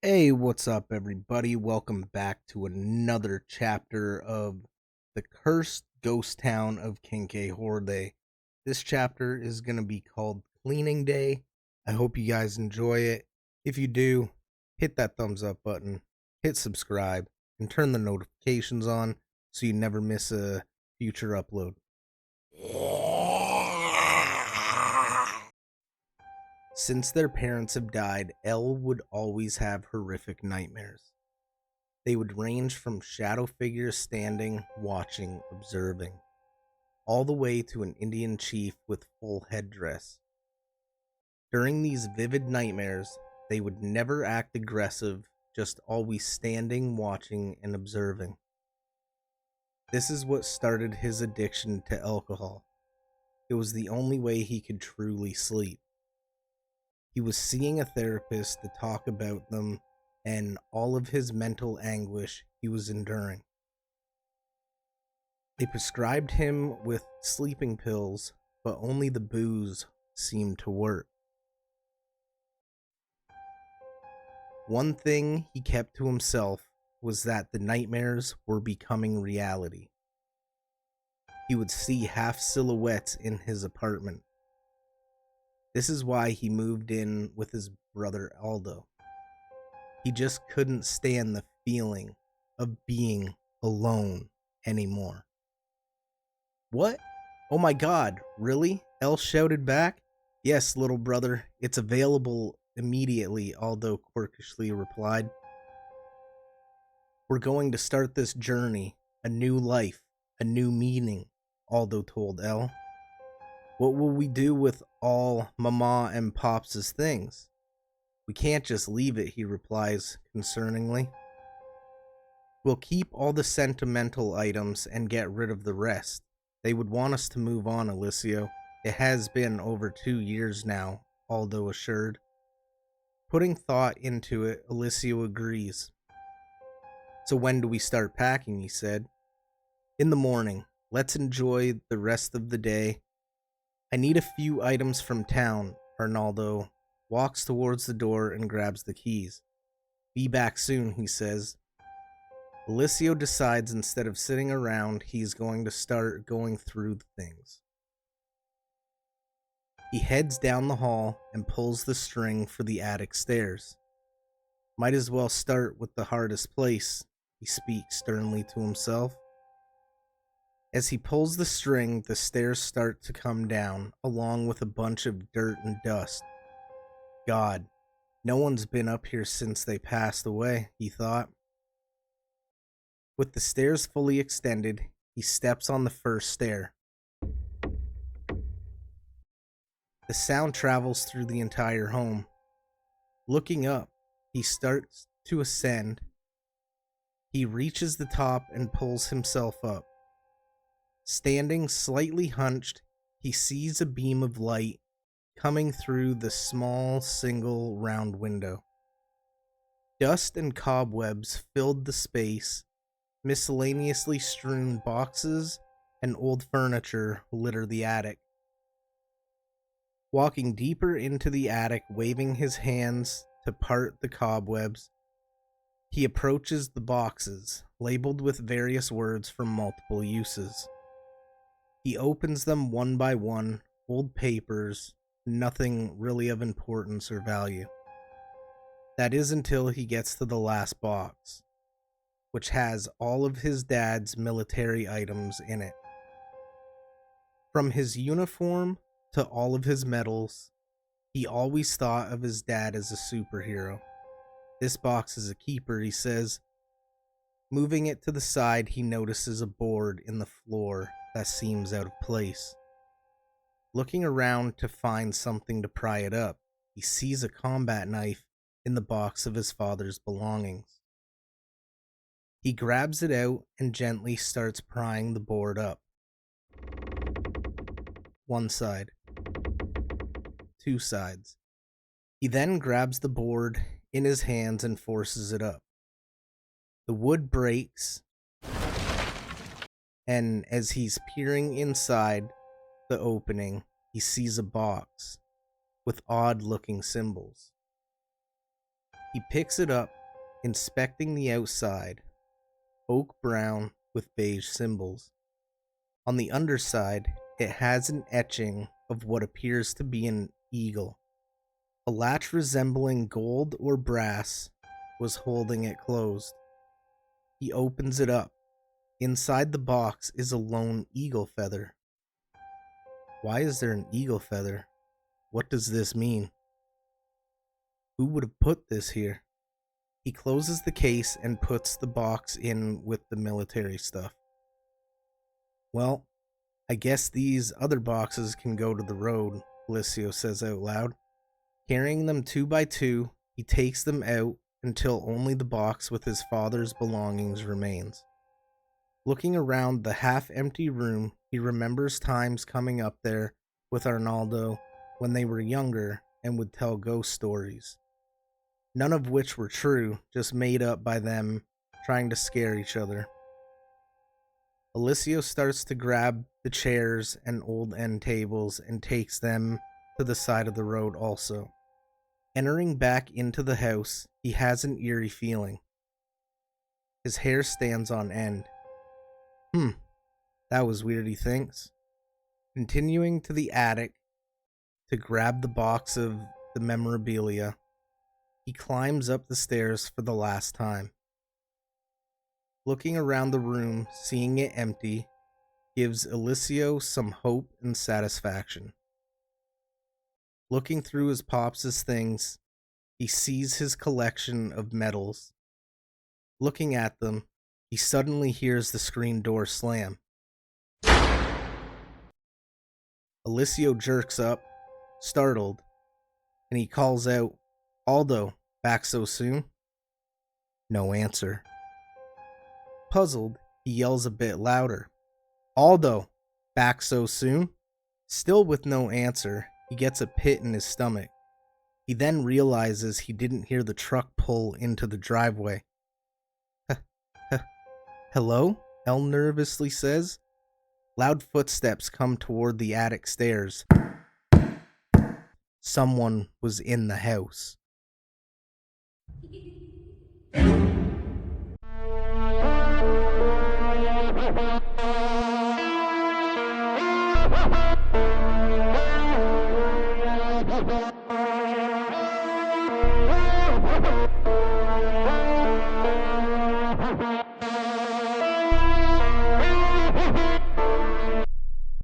Hey, what's up, everybody? Welcome back to another chapter of the cursed ghost town of Kinke Horde. This chapter is going to be called Cleaning Day. I hope you guys enjoy it. If you do, hit that thumbs up button, hit subscribe, and turn the notifications on so you never miss a future upload. Since their parents have died, Elle would always have horrific nightmares. They would range from shadow figures standing, watching, observing, all the way to an Indian chief with full headdress. During these vivid nightmares, they would never act aggressive, just always standing, watching, and observing. This is what started his addiction to alcohol. It was the only way he could truly sleep. He was seeing a therapist to talk about them and all of his mental anguish he was enduring. They prescribed him with sleeping pills, but only the booze seemed to work. One thing he kept to himself was that the nightmares were becoming reality. He would see half silhouettes in his apartment. This is why he moved in with his brother Aldo. He just couldn't stand the feeling of being alone anymore. What? Oh my god, really? Elle shouted back. Yes, little brother, it's available immediately, Aldo quirkishly replied. We're going to start this journey, a new life, a new meaning, Aldo told Elle. What will we do with all Mama and Pops' things? We can't just leave it, he replies concerningly. We'll keep all the sentimental items and get rid of the rest. They would want us to move on, Elisio. It has been over 2 years now, Aldo assured. Putting thought into it, Elisio agrees. So when do we start packing, he said. In the morning. Let's enjoy the rest of the day. I need a few items from town, Arnaldo walks towards the door and grabs the keys. Be back soon, he says. Elisio decides instead of sitting around, he's going to start going through the things. He heads down the hall and pulls the string for the attic stairs. Might as well start with the hardest place, he speaks sternly to himself. As he pulls the string, the stairs start to come down, along with a bunch of dirt and dust. God, no one's been up here since they passed away, he thought. With the stairs fully extended, he steps on the first stair. The sound travels through the entire home. Looking up, he starts to ascend. He reaches the top and pulls himself up. Standing slightly hunched, he sees a beam of light coming through the small single round window. Dust and cobwebs filled the space. Miscellaneously strewn boxes and old furniture litter the attic. Walking deeper into the attic, waving his hands to part the cobwebs, he approaches the boxes, labeled with various words for multiple uses. He opens them one by one, old papers, nothing really of importance or value. That is until he gets to the last box, which has all of his dad's military items in it. From his uniform to all of his medals, he always thought of his dad as a superhero. This box is a keeper, he says. Moving it to the side, he notices a board in the floor that seems out of place. Looking around to find something to pry it up, he sees a combat knife in the box of his father's belongings. He grabs it out and gently starts prying the board up. One side. Two sides. He then grabs the board in his hands and forces it up. The wood breaks, and as he's peering inside the opening, he sees a box with odd-looking symbols. He picks it up, inspecting the outside, oak brown with beige symbols. On the underside, it has an etching of what appears to be an eagle. A latch resembling gold or brass was holding it closed. He opens it up. Inside the box is a lone eagle feather. Why is there an eagle feather? What does this mean? Who would have put this here? He closes the case and puts the box in with the military stuff. Well, I guess these other boxes can go to the road, Elisio says out loud. Carrying them 2 by 2, he takes them out until only the box with his father's belongings remains. Looking around the half-empty room, he remembers times coming up there with Arnaldo when they were younger and would tell ghost stories. None of which were true, just made up by them trying to scare each other. Elisio starts to grab the chairs and old end tables and takes them to the side of the road also. Entering back into the house, he has an eerie feeling. His hair stands on end. That was weird, he thinks. Continuing to the attic to grab the box of the memorabilia, he climbs up the stairs for the last time. Looking around the room, seeing it empty, gives Elisio some hope and satisfaction. Looking through his pops' things, he sees his collection of medals. Looking at them, he suddenly hears the screen door slam. Elisio jerks up, startled, and he calls out, "Aldo, back so soon?" No answer. Puzzled, he yells a bit louder, "Aldo, back so soon?" Still with no answer, he gets a pit in his stomach. He then realizes he didn't hear the truck pull into the driveway. "Hello?" El nervously says. Loud footsteps come toward the attic stairs. Someone was in the house.